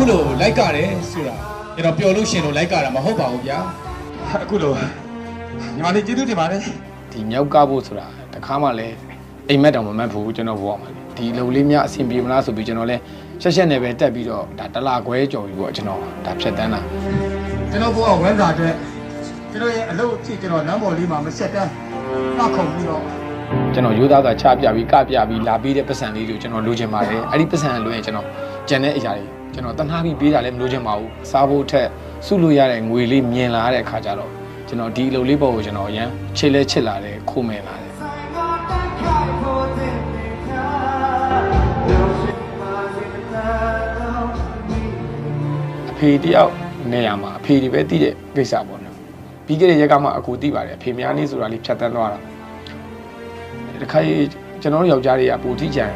လိုလိုက်ကြတယ်ဆိုတာကျွန်တော်ပျော်လို့ရှင်လို့လိုက်ကြတာမဟုတ်ပါဘူးဗျာအခုလိုညီမလေးကျေးဇူးတင်ပါတယ်ဒီမြောက်ကားဖို့ဆိုတာတခါမှလည်းအိမ်မက်တောင်မမှတ်ဘူးကျွန်တော်ဘဝမှာဒီလုံလေးများအဆင်ပြေမလားဆိုပြီးကျွန်တော်လည်းရှက်နဲ့ပဲတက်ပြီးတော့ဒါတလခွဲကြော်ပြီးပေါ့ကျွန်တော်ဒါဖြတ်တန်းတာကျွန်တော်ဘဝဝမ်းစာအတွက်ကျွန်တော်ရဲ့အလုပ်အဖြစ်ကျွန်တော်လမ်းပေါ်လေးမှာမဆက်တန်းခုန်ပြီးတော့ကျွန်တော်ရိုးသားစွာချပြပြီးကပြပြီးလာပြီးတဲ့ပတ်စံလေးတွေကိုကျွန်တော်လိုချင်ပါတယ်အဲ့ဒီပတ်စံလွှဲရင်ကျွန်တော်ကြံတဲ့အရာတွေကျွန်တော်တနာပြီးပေးတာလည်းမလိုချင်ပါဘူးစားဖို့ထက်စုလို့ရတဲ့ငွေလေးမြင်လာတဲ့အခါကျတော့ကျွန်တော်ဒီအလုပ်လေးပေါ်ကိုကျွန်တော်ရမ်းချစ်လဲချစ်လာတယ်ခိုးမယ်လာတယ်အဖေတယောက်နေရာမှာအဖေဒီပဲတည်တဲ့ကိစ္စပေါ့နော်ပြီးခဲ့တဲ့ရက်ကမှအကူသိပါတယ်အဖေများလေးဆိုတာလေးဖြတ်တန်းသွားတာတခါကျွန်တော်တို့ယောက်ျားတွေကပူထိကြံ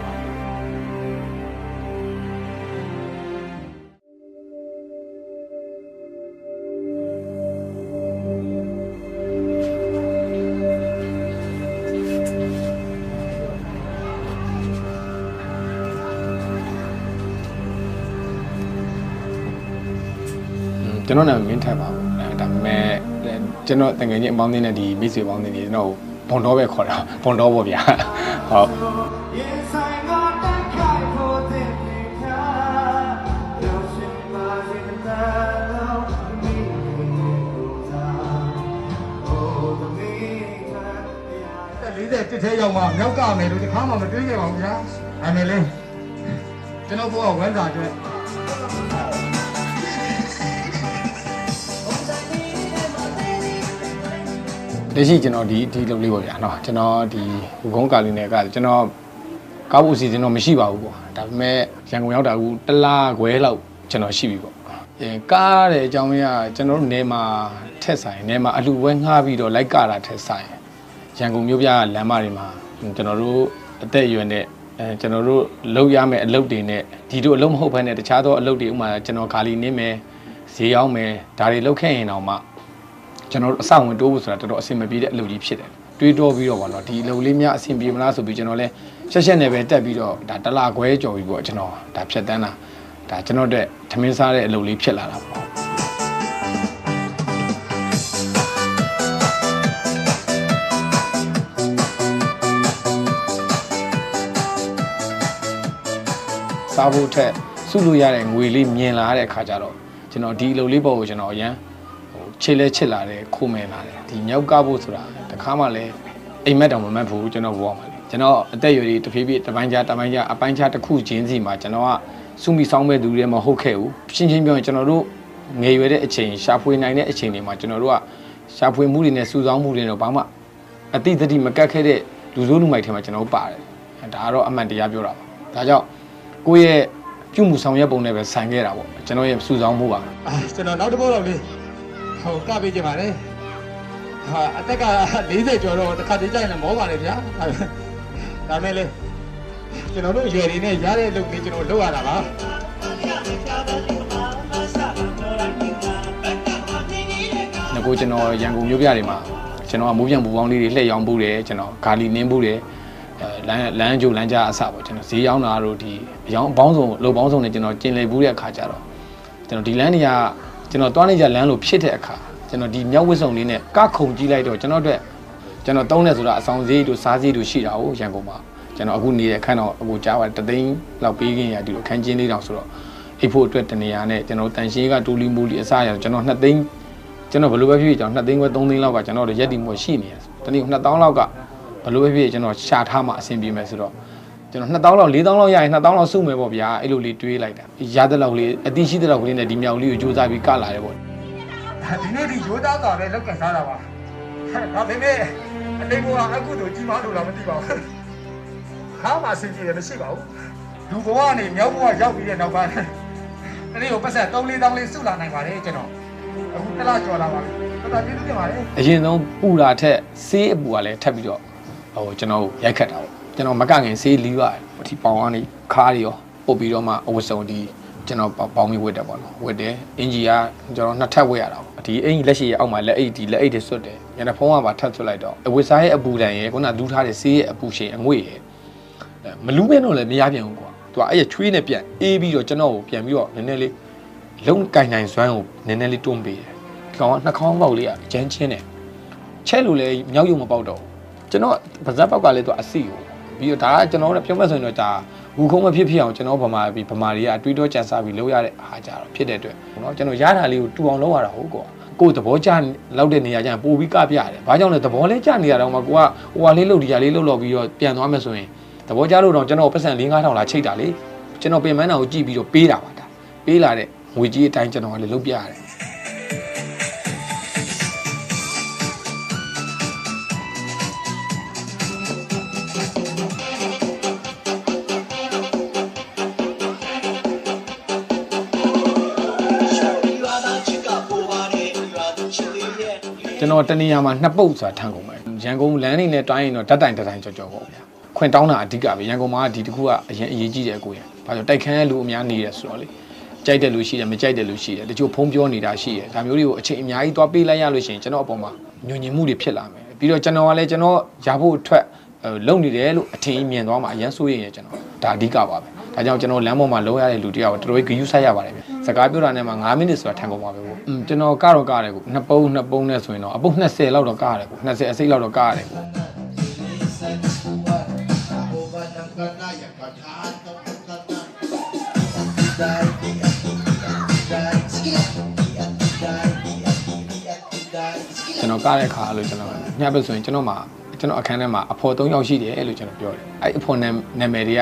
ကျွန်တော်နာမည်မင်းထက်ပါဘူးဒါပေမဲ့ကျွန်တော်တကယ်ကြီးအပေါင်းအသင်းနဲ့ဒီမိတ်ဆွေပေါင်းအသင်းတွေကျွန်တော်ဘွန်တော်ပဲခေါ်တာဘွန်တော်ပေါ့ဗျာဟုတ်40တစ်ထဲရောက်မှမြောက်ကမယ်လို့တခါမှမတွေးခဲ့ပါဘူးဗျာဒါနဲ့လေကျွန်တော်ဘဝဝမ်းစာအတွက်လက်ရှိကျွန်တော်ဒီလုပ်လေးပေါ့ဗျာနော်ကျွန်တော်ဒီဟူကုန်းကာလီနယ်ကကျွန်တော်ကားဖို့စီစဉ်တော့မရှိပါဘူးပေါ့ဒါပေမဲ့ရန်ကုန်ရောက်တာကူတလားခွဲလောက်ကျွန်တော်ရှိပြီပေါ့ကားတဲ့အကြောင်းရင်းကကျွန်တော်တို့နယ်မှာထက်ဆိုင်နယ်မှာအလှဝဲငှားပြီးတော့လိုက်ကားတာထက်ဆိုင်ရန်ကုန်မြို့ပြလမ်းမတွေမှာကျွန်တော်တို့အသက်အရွယ်နဲ့ကျွန်တော်တို့လုပ်ရမယ့်အလုပ်တွေနဲ့ဒီတို့အလုပ်မဟုတ်ဘဲနဲ့တခြားသောအလုပ်တွေဥမာကျွန်တော်ကာလီနေမယ်ဈေးရောက်မယ်ဒါတွေလုပ်ခဲ့ရင်တော့မှကျွန်တော်အဆောင်ဝင်တိုးဖို့ဆိုတာတော်တော်အဆင်မပြေတဲ့အလုပ်ကြီးဖြစ်တယ်တွေးတောပြီးတော့ဗောနော်ဒီအလုပ်လေးများအဆင်ပြေမလားဆိုပြီးကျွန်တော်လဲရှက်နဲ့ပဲတက်ပြီးတော့ဒါတလခွဲကြော်ပြီးပေါ့ကျွန်တော်ဒါဖြတ်တန်းတာဒါကျွန်တော်တို့ထမင်းစားတဲ့အလုပ်လေးဖြစ်လာတာပေါ့စားဖို့ထက်စုလို့ရတဲ့ငွေလေးမြင်လာတဲ့အခါကျတော့ကျွန်တော်ဒီအလုပ်လေးပေါ်ကိုကျွန်တော်အရန်ချစ်လဲချစ်လာတယ်ခိုးမယ်လာတယ်ဒီမြောက်ကားဖို့ဆိုတာတခါမှလည်းအိမ်မက်တောင်မမှတ်ဘူးကျွန်တော်ဘဝမှာကျွန်တော်အသက်အရွယ်တွေတဖြည်းဖြည်းတပိုင်းခြားအပိုင်းခြားတစ်ခုချင်းစီမှာကျွန်တော်ကစုမိဆောင်မဲ့သူတွေမဟုတ်ခဲ့ဘူးရှင်းရှင်းပြောရင်ကျွန်တော်တို့ငယ်ရွယ်တဲ့အချိန်ရှာဖွေနိုင်တဲ့အချိန်တွေမှာကျွန်တော်တို့ကရှာဖွေမှုတွေနဲ့စုဆောင်းမှုတွေတော့ဘာမှအတိအသတိမကတ်ခဲ့တဲ့လူစိုးလူမိုက်ထဲမှာကျွန်တော်ပါတယ်ဒါကတော့အမှန်တရားပြောတာပါဒါကြောင့်ကိုယ့်ရဲ့ပြုမှုဆောင်ရွက်ပုံနဲ့ပဲဆိုင်ခဲ့တာပေါ့ကျွန်တော်ရဲ့စုဆောင်းမှုပါကျွန်တော်နောက်တစ်ပုတ်တော့လေးဟိုကပေးကြပါလေဟာအသက်က40ကျော်တော့တစ်ခါတည်းကြိုင်လည်းမောပါလေဗျာဒါမဲ့လေကျွန်တော်တို့ရွယ်တွေနဲ့ရတဲ့လုပ်လေးကျွန်တော်လုပ်ရတာပါငါကိုကျွန်တော်ရန်ကုန်မြို့ပြတွေမှာကျွန်တော်ကမိုးပြန်ပူပေါင်းလေးတွေလှည့်ရောင်းပူတယ်ကျွန်တော်ဂါလီနင်းပူတယ်လမ်းကျိုးလမ်းကြားအစပေါ့ကျွန်တော်ဈေးရောင်းတာတို့ဒီအယောင်ပေါင်းစုံလုံပေါင်းစုံနဲ့ကျွန်တော်ကျင်လည်ပူးတဲ့အခါကျတော့ကျွန်တော်ဒီလမ်းတွေကကျွန်တော်တွားနေကြလမ်းလို့ဖြစ်တဲ့အခါကျွန်တော်ဒီမြောက်ဝစ်စုံလေးနဲ့ကခုန်ကြည့်လိုက်တော့ကျွန်တော်တို့ကျွန်တော်တုံးနေဆိုတာအဆောင်ဈေးတို့စားဈေးတို့ရှိတာကိုရန်ကုန်မှာကျွန်တော်အခုနေတဲ့ခန်းတော့အခုကြားပါတယ်တသိန်းလောက်ပေးခင်ရဒီလိုခန်းချင်းလေးတောင်ဆိုတော့အိတ်ဖို့အတွက်တနေရာနဲ့ကျွန်တော်တန်ရှင်းကတူလီမူလီအစားရကျွန်တော်2သိန်းကျွန်တော်ဘယ်လိုပဲဖြစ်ဖြစ်ကျွန်တော်2သိန်းခွဲ3သိန်းလောက်ကကျွန်တော်တို့ရက်တီမှုရှိနေတယ်တနည်း2000လောက်ကဘယ်လိုပဲဖြစ်ဖြစ်ကျွန်တော်ရှာထားမှအဆင်ပြေမယ်ဆိုတော့ကျွန်တော်2000လောက်4000လောက်ရရင်2000လောက်စုမယ်ပေါ့ဗျာအဲ့လိုလေးတွေးလိုက်တာရတဲ့လောက်လေးအတိရှိတဲ့လောက်ကလေးနဲ့ဒီမြောက်လေးကိုစူးစမ်းပြီးကလာတယ်ပေါ့ဒီနေ့ဒီရိုးသားတာပဲလောက်ကစားတာပါဒါပေမဲ့အတိတ်ကအကုသိုလ်ကြီးမားလို့လားမသိပါဘူးခါမှအဆင်ပြေတယ်မရှိပါဘူးလူဘဝကနေမြောက်ဘဝရောက်ပြီးတဲ့နောက်ပိုင်းတနေ့ကိုပတ်ဆက်3-4တောင်းလေးစုလာနိုင်ပါတယ်ကျွန်တော်အခုတစ်လကျော်လာပါပြီတော်တော်ကျေးဇူးတင်ပါတယ်အရင်ဆုံးပူလာထက်ဆေးအပူကလည်းထပ်ပြီးတော့ဟိုကျွန်တော်ရိုက်ခတ်တာပေါ့ကျွန်တော်မကငင်ဆေးလီးပါတယ်ဒီပေါင်ကနေခါးတွေရောပုတ်ပြီးတော့မှအဝတ်စုံဒီကျွန်တော်ပေါင်းပြီးဝတ်တယ်ပေါ့နော်ဝတ်တယ်အင်ဂျီကကျွန်တော်2ထပ်ဝတ်ရတာပေါ့ဒီအင်ဂျီလက်ရှိရဲ့အောက်မှာလက်အိတ်ဒီလက်အိတ်တွေဆွတ်တယ်ညနေဖုံးကပါထပ်ဆွတ်လိုက်တော့အဝတ်စားရဲ့အပူတန်ရဲ့ခုနလူးထားတဲ့ဆေးရဲ့အပူရှင်အငွေ့ရဲ့မလူးပဲတော့လည်းမရပြန်ဘူးကွာသူကအဲ့ရချွေးနဲ့ပြန်အေးပြီးတော့ကျွန်တော်ကိုပြန်ပြီးတော့နည်းနည်းလေး လုံးကင်နိုင်စွမ်းကိုနည်းနည်းလေးတွန်းပေးတယ်ဒီကောင်ကနှာခေါင်းပေါက်လေးကကျန်းချင်းတယ်ချဲလို့လည်းမြောက်ရုံမပေါက်တော့ကျွန်တော်ပါဇက်ပေါက်ကလည်းသူအစီကိုပြီးတော့ဒါကကျွန်တော်တို့ပြောမှဆိုရင်တော့ဒါဝူခုံးမဖြစ်အောင်ကျွန်တော်ဗမာတွေကအတွေးတောကြံစားပြီးလုပ်ရတဲ့အားကြတော့ဖြစ်တဲ့အတွက်เนาะကျွန်တော်ရတာလေးကိုတူအောင်လုပ်ရတာဟုတ်ကောကိုယ်သဘောကျလောက်တဲ့နေရာကျရင်ပို့ပြီးကပြရတယ်ဘာကြောင့်လဲသဘောလေးကျနေရတော့မှကိုကဟိုဟာလေးလုပ်ဒီဟာလေးလုပ်ပြီးတော့ပြန်သွားမယ်ဆိုရင်သဘောကျလို့တော့ကျွန်တော်ပတ်စံ4-5ထောင်လာချိတ်တာလေကျွန်တော်ပြင်ပန်းတာကိုကြည့်ပြီးတော့ပေးတာပါဒါပေးလာတဲ့ငွေကြီးအတိုင်းကျွန်တော်ကလည်းလုပ်ပြရတယ်ကျွန်တော်တနေရာမှာ2ပုတ်ဆိုတာထန်ကုန်ပဲရန်ကုန်လမ်းနေနဲ့တွိုင်းရင်တော့ဓာတ်တိုင်ကြော်ပေါ့ဗျာခွင်တောင်းတာအဓိကပဲရန်ကုန်မှာဒီတစ်ခုကအရင်အရေးကြီးတယ်ကိုရဘာလို့တိုက်ခန်းရဲ့လူအများနေရဆိုတော့လေကြိုက်တဲ့လူရှိတယ်မကြိုက်တဲ့လူရှိတယ်တချို့ဖုံးပြောနေတာရှိတယ်ဒါမျိုးတွေကိုအချိန်အများကြီးသွားပေးလိုက်ရလို့ရှိရင်ကျွန်တော်အပေါ်မှာညဉ့်ညင်မှုတွေဖြစ်လာမယ်ပြီးတော့ကျွန်တော်ကလည်းကျွန်တော်ရဖို့အတွက်လုံနေတယ်လို့အထင်ကြီးမြင်သွားမှာအရန်စိုးရင်ကျွန်တော်ဒါအဓိကပါပဲဒါကြောင့်ကျွန်တော်လမ်းပေါ်မှာလုံးရတဲ့လူတယောက်တော်တော်ဂယူးဆိုင်ရပါတယ်ဗျစကားပြောတာနဲ့မှ9မိနစ်ဆိုတာထန်ကုန်ပါပဲပေါ့ကျွန်တော်ကတော့ကားတယ်ကို2ပုံနဲ့ဆိုရင်တော့အပုတ်20လောက်တော့ကားတယ်ကို20အစိတ်လောက်တော့ကားတယ်ကိုကျွန်တော်ကားတဲ့ခါလို့ကျွန်တော်ညဘက်ဆိုရင်ကျွန်တော်အခန်းထဲမှာအဖော်3ယောက်ရှိတယ်လို့ကျွန်တော်ပြောတယ်အဲ့အဖော်နာမည်တွေက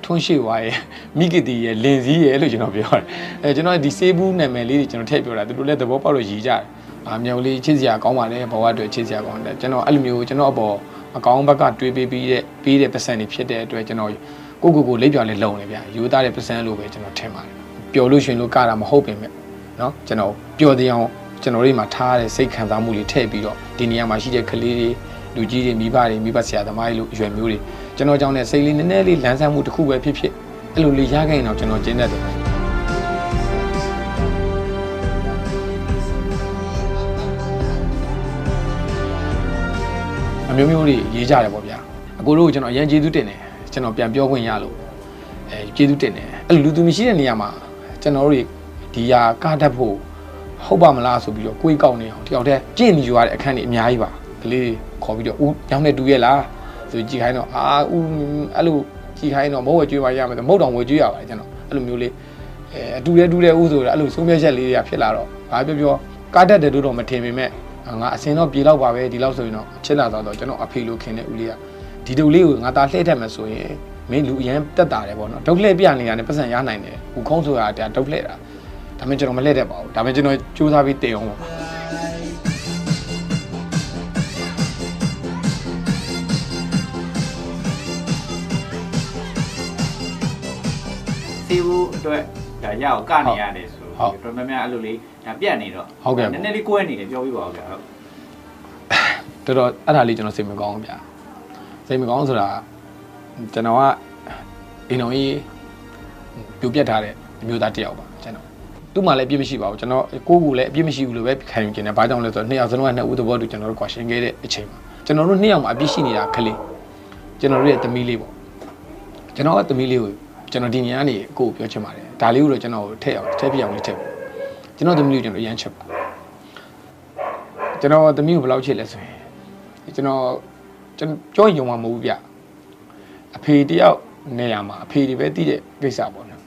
ထွန်းရှိဝါရဲ့မိဂတီရဲ့လင်စည်းရဲ့လို့ကျွန်တော်ပြောတယ်ကျွန်တော်ဒီစေးဘူးနာမည်လေးတွေကျွန်တော်ထည့်ပြောတာသူတို့လည်းသဘောပေါက်လို့ရည်ကြတယ်မြောက်လေးချစ်စရာကောင်းပါလေဘဝအတွက်ချစ်စရာကောင်းတယ်ကျွန်တော်အဲ့လိုမျိုးကျွန်တော်အပေါ်အကောင်းဘက်ကတွေးပေးတဲ့ပတ်စံတွေဖြစ်တဲ့အတွက်ကျွန်တော်ကိုလိပ်ပြော်လေးလုံနေဗျာယူသားတဲ့ပတ်စံလို့ပဲကျွန်တော်ထင်ပါတယ်ပျော်လို့ရှင်လို့ကတာမဟုတ်ပင်မဲ့เนาะကျွန်တော်ပျော်တဲ့အောင်ကျွန်တော်တို့မှာထားတဲ့စိတ်ခံစားမှုတွေထည့်ပြီးတော့ဒီနေရာမှာရှိတဲ့ကလေးတွေလူကြီးတွေမိဘဆရာသမားတွေလို့အရွယ်မျိုးတွေကျွန်တော်ကြောင့်လည်းစိတ်လေးနည်းနည်းလေးလန်းဆန်းမှုတစ်ခုပဲဖြစ်အဲ့လိုလေးရခဲ့ရင်တော့ကျွန်တော်ကျင်းတတ်တယ်အမျိုးမျိုးတွေရေးကြတယ်ပေါ့ဗျာအကိုတို့ကိုကျွန်တော်အရင်ကျေးဇူးတင်တယ်ကျွန်တော်ပြန်ပြောခွင့်ရလို့ကျေးဇူးတင်တယ်အဲ့လိုလူသူမရှိတဲ့နေရာမှာကျွန်တော်တို့ဒီဟာကတတ်ဖို့ဟုတ်ပါမလားဆိုပြီးတော့ကိုယ်ကောက်နေအောင်တယောက်တည်းကြင့်နေယူရတဲ့အခန်းတွေအများကြီးပါကလေးခေါ်ပြီးတော့ဦးညောင်းနဲ့တူရဲ့လားဆိုကြည့်ခိုင်းတော့ဦးအဲ့လိုကြည့်ခိုင်းတော့မဟုတ်ဝဲကျွေးပါရမယ်မဟုတ်တော့ဝဲကျွေးရပါတယ်ကျွန်တော်အဲ့လိုမျိုးလေးအတူတဲ့ဦးဆိုတာအဲ့လိုဆုံးဖြတ်ချက်လေးတွေကဖြစ်လာတော့ဘာပြောကားတက်တယ်လို့တော့မထင်ပေမဲ့ငါအစင်တော့ပြေတော့ပါပဲဒီလောက်ဆိုရင်တော့ချစ်လာတော့ကျွန်တော်အဖေလိုခင်တဲ့ဦးလေးကဒီတူလေးကိုငါသားလှည့်ထက်မယ်ဆိုရင်မင်းလူအရန်တက်တာတယ်ပေါ့နော်ဒုတ်လှည့်ပြနေတာနဲ့ပတ်စံရနိုင်တယ်ဦးခုံးဆိုတာဒါဒုတ်လှည့်တာဒါမှကျွန်တော်မလှည့်တတ်ပါဘူးဒါမှကျွန်တော်စူးစမ်းပြီးတင်အောင်ပါစီဘူးအတွက်ဒါရအောင်ကနေရတယ်ဆိုတော့တော်များများအဲ့လိုလေးဒါပြတ်နေတော့နည်းနည်းလေးကွဲနေတယ်ပြောပြပါဦးဗျာဟုတ်တော်အဲ့ဒါလေးကျွန်တော်စိတ်မကောင်းဘူးဗျာစိတ်မကောင်းဆိုတာကျွန်တော်ကအင်တော်ကြီးပြိုပြတ်ထားတဲ့အမျိုးသားတစ်ယောက်ပါကျွန်တော်သူ့မှာလည်းအပြစ်မရှိပါဘူးကျွန်တော်ကိုယ့်ကိုယ်လည်းအပြစ်မရှိဘူးလို့ပဲခံယူခြင်းနဲ့ဘာကြောင့်လဲဆိုတော့နှစ်ယောက်စလုံးကနှစ်ဦးသဘောတူကျွန်တော်တို့ကွာရှင်းခဲ့တဲ့အချိန်မှာကျွန်တော်တို့နှစ်ယောက်မှာအပြစ်ရှိနေတာခလေးကျွန်တော်တို့ရဲ့သမီးလေးပေါ့ကျွန်တော်ကသမီးလေးကိုကျွန်တော်ဒီညနေကိုပြောချင်ပါတယ်ဒါလေးကိုတော့ကျွန်တော်ထည့်ပြအောင်လေးထည့်ပါကျွန်တော်သမီးကိုကျွန်တော်အရန်ချက်ပါကျွန်တော်သမီးကိုဘယ်လောက်ချစ်လဲဆိုရင်ကျွန်တော်ကြောရုံမှာမဟုတ်ဘူးဗျအဖေတယောက်နေရာမှာအဖေတွေပဲတည်တဲ့ကိစ္စပေါ့နော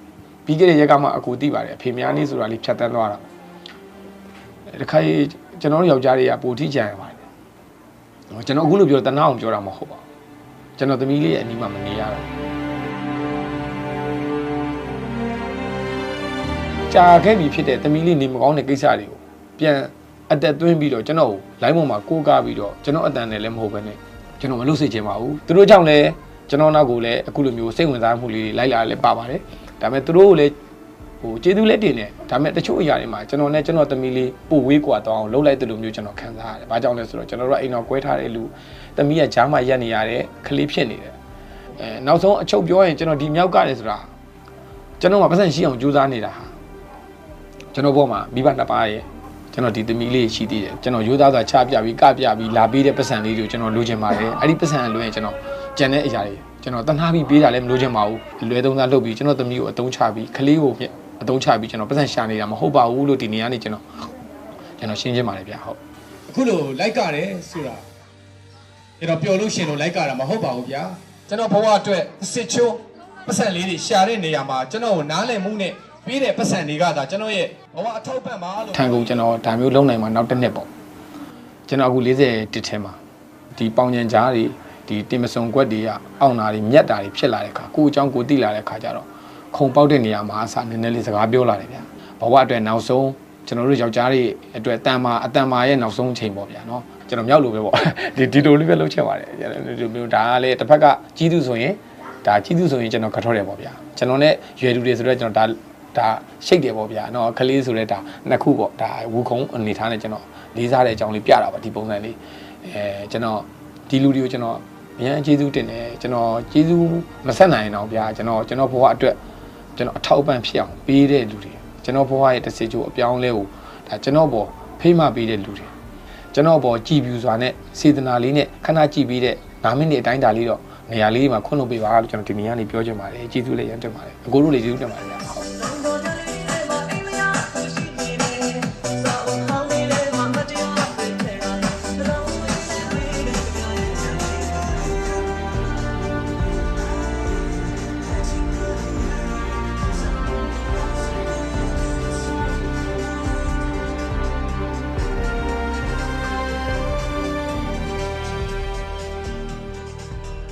်ပြီးခဲ့တဲ့ရက်ကမှအကူသိပါတယ်အဖေများလေးဆိုတာလေးဖြတ်တန်းသွားတာတခါကျွန်တော်တို့ယောက်ျားတွေကပိုထိကြံရပါတယ်ကျွန်တော်အခုလိုပြောတနာအောင်ပြောတာမဟုတ်ပါဘူးကျွန်တော်သမီးလေးရဲ့အနီးမှာမနေရတော့ကြာခဲ့ပြီဖြစ်တဲ့သမီးလေးနေမကောင်းတဲ့ကိစ္စတွေကိုပြန်အတက်သွင်းပြီးတော့ကျွန်တော်လိုင်းပေါ်မှာကိုးကားပြီးတော့ကျွန်တော်အတန်နဲ့လည်းမဟုတ်ဘဲနဲ့ကျွန်တော်မလုပ်စေချင်ပါဘူးသူတို့ကြောင့်လည်းကျွန်တော်နောက်ကိုလည်းအခုလိုမျိုးစိတ်ဝင်စားမှုလေးလိုက်လာလည်းပါပါတယ်ဒါပေမဲ့သူတို့ကိုလည်းကျေးဇူးလက်တင်တယ်ဒါပေမဲ့တချို့အရာတွေမှာကျွန်တော်နဲ့ကျွန်တော်သမီးလေးပို့ဝေးကွာတော့အောင်လှုပ်လိုက်တဲ့လိုမျိုးကျွန်တော်ခံစားရတယ်ဘာကြောင့်လဲဆိုတော့ကျွန်တော်တို့အိမ်တော်ကွဲထားတဲ့လူသမီးကဂျားမှရက်နေရတဲ့ကလေးဖြစ်နေတယ်နောက်ဆုံးအချုပ်ပြောရင်ကျွန်တော်ဒီမြောက်ကတယ်ဆိုတာကျွန်တော်မှပတ်စံရှိအောင်ကြိုးစားနေတာဟာကျွန်တော်ဘောမှာမိဘနှစ်ပါးရဲ့ကျွန်တော်ဒီသမီးလေးရှိသေးတယ်ကျွန်တော်ရိုးသားစွာချပြပြီးကပြပြီးလာပေးတဲ့ပတ်စံလေးတွေကိုကျွန်တော်လိုချင်ပါတယ်အဲ့ဒီပတ်စံလိုရင်ကျွန်တော်ကြံတဲ့အရာတွေကျွန်တော်တနာပြီးပေးတာလည်းမလိုချင်ပါဘူးအလွယ်သုံးစားလုပ်ပြီးကျွန်တော်သမီးကိုအတုံးချပြီးကလေးကို အသုံးချပြီးကျွန်တော်ပတ်စံရှာနေတာမဟုတ်ပါဘူးလို့ဒီနေရာနေကျွန်တော်ရှင်းချင်းပါတယ်ဗျဟုတ်အခုလိုလိုက်ကြတယ်ဆိုတာကျွန်တော်ပျော်လို့ရှင်လို့လိုက်ကြတာမဟုတ်ပါဘူးဗျာကျွန်တော်ဘဝအတွက်စစ်ချိုးပတ်စံလေးတွေရှာတဲ့နေရာမှာကျွန်တော်ကိုနားလည်မှုနဲ့ပြီးတဲ့ပတ်စံတွေကဒါကျွန်တော်ရဲ့ဘဝအထောက်ပံ့ပါလို့ထန်ကုန်ကျွန်တော်ဒါမျိုးလုံးနိုင်မှာနောက်တစ်နှစ်ပေါ့ကျွန်တော်အခု40တစ်ထဲမှာဒီပေါင်ညံကြားတွေဒီတင်မစုံကွက်တွေကအောင့်တာတွေမြက်တာတွေဖြစ်လာတဲ့အခါကိုယ်အကြောင်းကိုသိလာတဲ့အခါကျတော့ခုံပေါက်တဲ့နေရာမှာအစားနည်းနည်းလေးစကားပြောလာတယ်ဗျာဘဝအတွက်နောက်ဆုံးကျွန်တော်တို့ယောက်ျားတွေအတွက်အတန်မာရဲ့နောက်ဆုံးအချိန်ပေါ့ဗျာနော်ကျွန်တော်မြောက်လို့ပဲပေါ့ဒီလိုလေးပဲလုပ်ချက်ပါတယ်ဒါကလည်းတစ်ဖက်ကကြီးသူဆိုရင်ကျွန်တော်ခထော့တယ်ပေါ့ဗျာကျွန်တော်နဲ့ရွယ်သူတွေဆိုတော့ကျွန်တော်ဒါရှိတ်တယ်ပေါ့ဗျာနော်ခလေးဆိုတဲ့ဒါနှစ်ခုပေါ့ဒါဝူခုံအနေထားနဲ့ကျွန်တော်လေးစားတဲ့အကြောင်းလေးပြတာပါဒီပုံစံလေးကျွန်တော်ဒီလူတွေကိုကျွန်တော်အရင်ကျေးဇူးတင်တယ်ကျွန်တော်ကျေးဇူးမဆက်နိုင်တော့ဗျာကျွန်တော်ဘဝအတွက်ကျွန်တော်အထောက်အပံ့ဖြစ်အောင်ပေးတဲ့လူတွေကျွန်တော်ဘဝရဲ့တစ်စိတ်ချိုးအပြောင်းလဲကိုဒါကျွန်တော်ပေါ်ဖိမှပေးတဲ့လူတွေကျွန်တော်ပေါ်ကြည်ပြူစွာနဲ့စေတနာလေးနဲ့ခဏကြည်ပြီးတဲ့9မိနစ်အတိုင်းတာလေးတော့နေရာလေးမှာခွင့်လုပ်ပေးပါလို့ကျွန်တော်ဒီနေရာနေပြောချင်ပါတယ်ကျေးဇူးလည်းရမ်းတင်ပါတယ်အကိုတို့လည်းကျေးဇူးတင်ပါတယ်ဗျာ